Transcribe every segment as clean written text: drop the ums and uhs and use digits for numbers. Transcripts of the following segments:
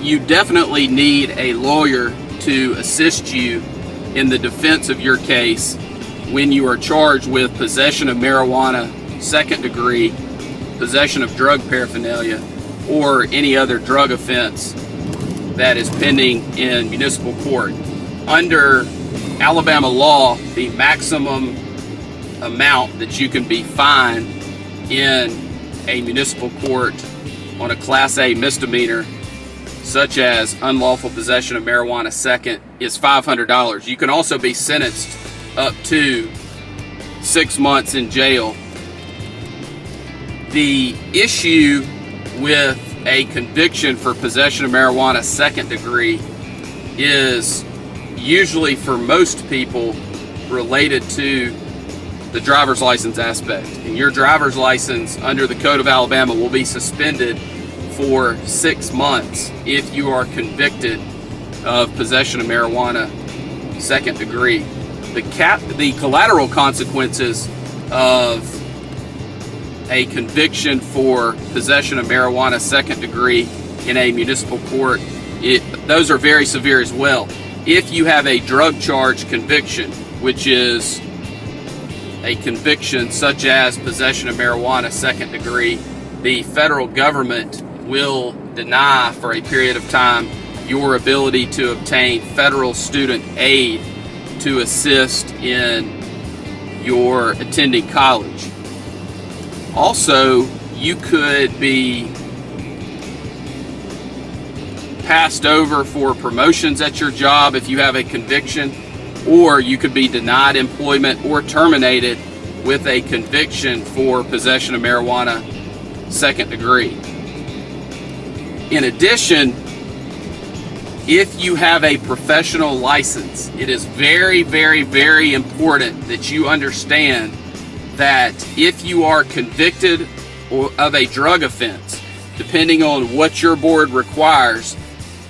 you definitely need a lawyer to assist you in the defense of your case when you are charged with possession of marijuana, second degree, possession of drug paraphernalia, or any other drug offense that is pending in municipal court. Under Alabama law, the maximum amount that you can be fined in a municipal court on a Class A misdemeanor, such as unlawful possession of marijuana second, is $500. You can also be sentenced up to 6 months in jail. The issue with a conviction for possession of marijuana second degree is usually, for most people, related to the driver's license aspect. And your driver's license under the Code of Alabama will be suspended for 6 months if you are convicted of possession of marijuana second degree. The collateral consequences of a conviction for possession of marijuana second degree in a municipal court, those are very severe as well. If you have a drug charge conviction, which is a conviction such as possession of marijuana second degree, the federal government will deny for a period of time your ability to obtain federal student aid to assist in your attending college. Also, you could be passed over for promotions at your job if you have a conviction, or you could be denied employment or terminated with a conviction for possession of marijuana second degree. In addition, if you have a professional license, it is very, very, very important that you understand that if you are convicted of a drug offense, depending on what your board requires,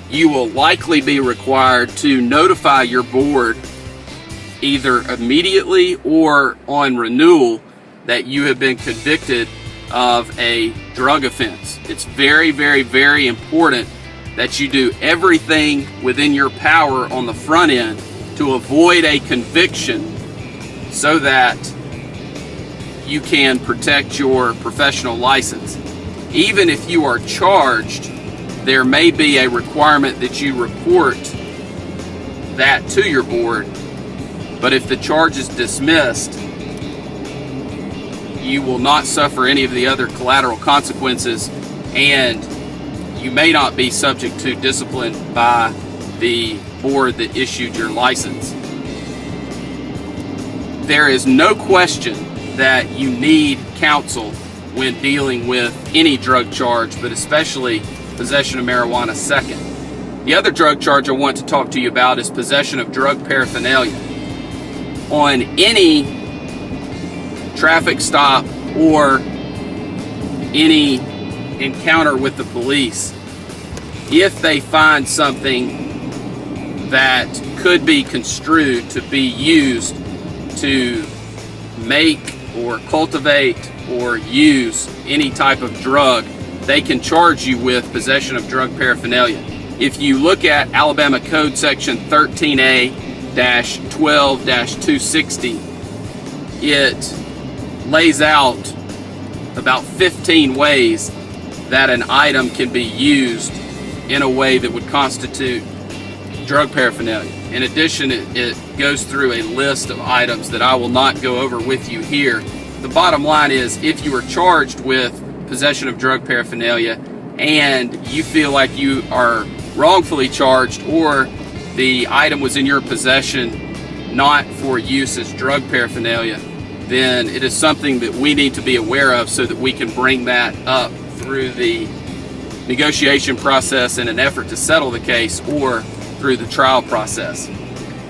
you will likely be required to notify your board either immediately or on renewal that you have been convicted of a drug offense. It's very, very, very important that you do everything within your power on the front end to avoid a conviction so that you can protect your professional license. Even if you are charged, there may be a requirement that you report that to your board, but if the charge is dismissed, you will not suffer any of the other collateral consequences, and you may not be subject to discipline by the board that issued your license. There is no question that you need counsel when dealing with any drug charge, but especially possession of marijuana second. The other drug charge I want to talk to you about is possession of drug paraphernalia. On any traffic stop or any encounter with the police, if they find something that could be construed to be used to make or cultivate or use any type of drug, they can charge you with possession of drug paraphernalia. If you look at Alabama Code Section 13A-12-260, it lays out about 15 ways that an item can be used in a way that would constitute drug paraphernalia. In addition, it goes through a list of items that I will not go over with you here. The bottom line is, if you are charged with possession of drug paraphernalia and you feel like you are wrongfully charged, or the item was in your possession not for use as drug paraphernalia, then it is something that we need to be aware of so that we can bring that up through the negotiation process in an effort to settle the case, or through the trial process.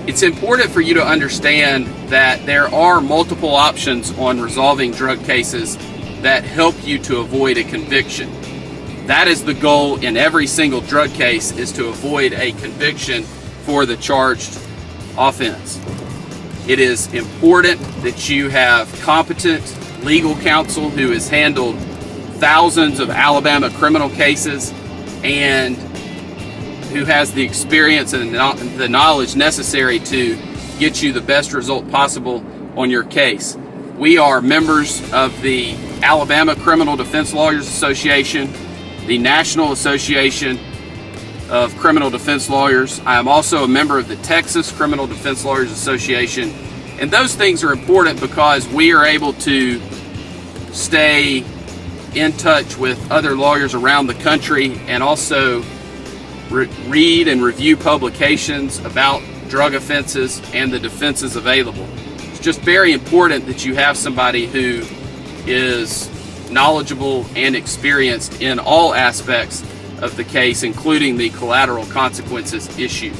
It's important for you to understand that there are multiple options on resolving drug cases that help you to avoid a conviction. That is the goal in every single drug case, is to avoid a conviction for the charged offense. It is important that you have competent legal counsel who has handled thousands of Alabama criminal cases and who has the experience and the knowledge necessary to get you the best result possible on your case. We are members of the Alabama Criminal Defense Lawyers Association, the National Association of Criminal Defense Lawyers. I am also a member of the Texas Criminal Defense Lawyers Association. And those things are important because we are able to stay in touch with other lawyers around the country and also read and review publications about drug offenses and the defenses available. It's just very important that you have somebody who is knowledgeable and experienced in all aspects of the case, including the collateral consequences issue.